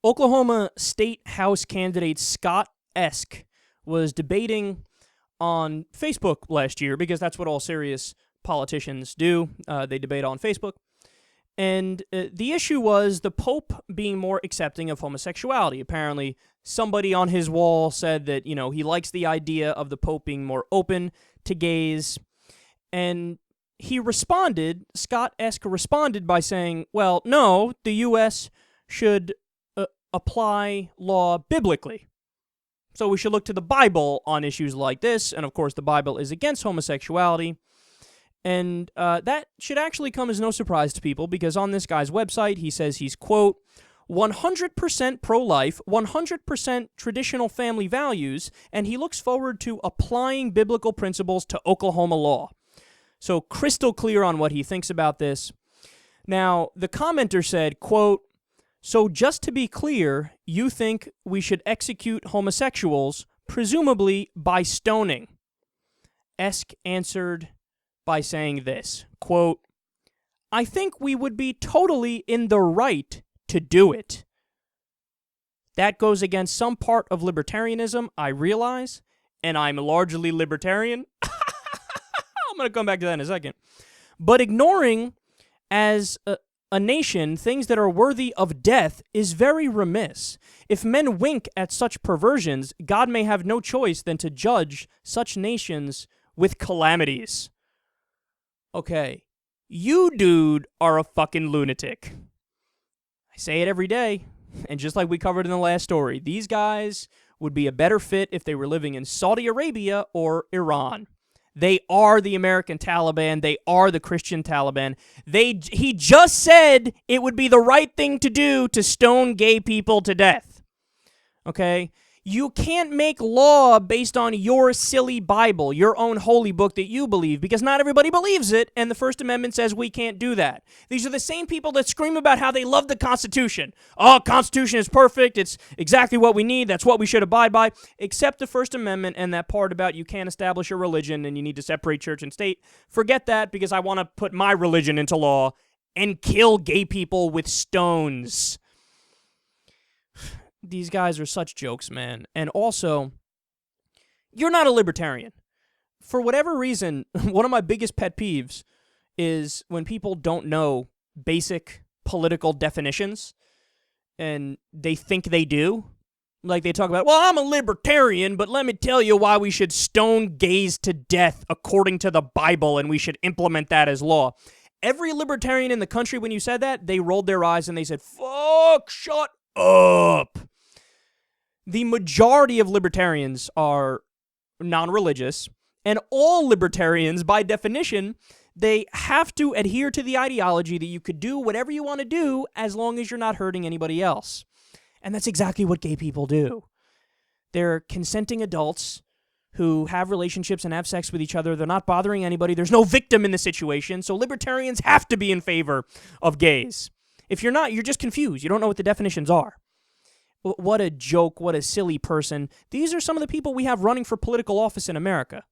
Oklahoma State House candidate Scott Esk was debating on Facebook last year, because that's what all serious politicians do. They debate on Facebook. And the issue was the Pope being more accepting of homosexuality. Apparently, somebody on his wall said that, he likes the idea of the Pope being more open to gays. And he responded, Scott Esk responded by saying, well, no, the U.S. should apply law biblically. So we should look to the Bible on issues like this. And of course, the Bible is against homosexuality. And that should actually come as no surprise to people, because on this guy's website, he says he's, quote, 100% pro-life, 100% traditional family values, and he looks forward to applying biblical principles to Oklahoma law. So crystal clear on what he thinks about this. Now, the commenter said, quote, so just to be clear, you think we should execute homosexuals, presumably by stoning. Esk answered by saying this, quote, I think we would be totally in the right to do it. That goes against some part of libertarianism, I realize, and I'm largely libertarian. I'm going to come back to that in a second. But ignoring, as a nation, things that are worthy of death is very remiss. If men wink at such perversions, God may have no choice than to judge such nations with calamities. Okay, you, dude, are a fucking lunatic. I say it every day, and just like we covered in the last story, these guys would be a better fit if they were living in Saudi Arabia or Iran. They are the American Taliban. They are the Christian Taliban. He just said it would be the right thing to do to stone gay people to death. Okay? You can't make law based on your silly Bible, your own holy book that you believe, because not everybody believes it, and the First Amendment says we can't do that. These are the same people that scream about how they love the Constitution. Oh, Constitution is perfect. It's exactly what we need. That's what we should abide by, except the First Amendment and that part about you can't establish a religion and you need to separate church and state. Forget that, because I want to put my religion into law and kill gay people with stones. These guys are such jokes, man. And also, you're not a libertarian. For whatever reason, one of my biggest pet peeves is when people don't know basic political definitions, and they think they do. Like they talk about, well, I'm a libertarian, but let me tell you why we should stone gays to death according to the Bible, and we should implement that as law. Every libertarian in the country, when you said that, they rolled their eyes and they said, fuck, shut up. The majority of libertarians are non-religious, and all libertarians, by definition, they have to adhere to the ideology that you could do whatever you want to do as long as you're not hurting anybody else. And that's exactly what gay people do. They're consenting adults who have relationships and have sex with each other. They're not bothering anybody. There's no victim in the situation, so libertarians have to be in favor of gays. If you're not, you're just confused. You don't know what the definitions are. What a joke, what a silly person. These are some of the people we have running for political office in America.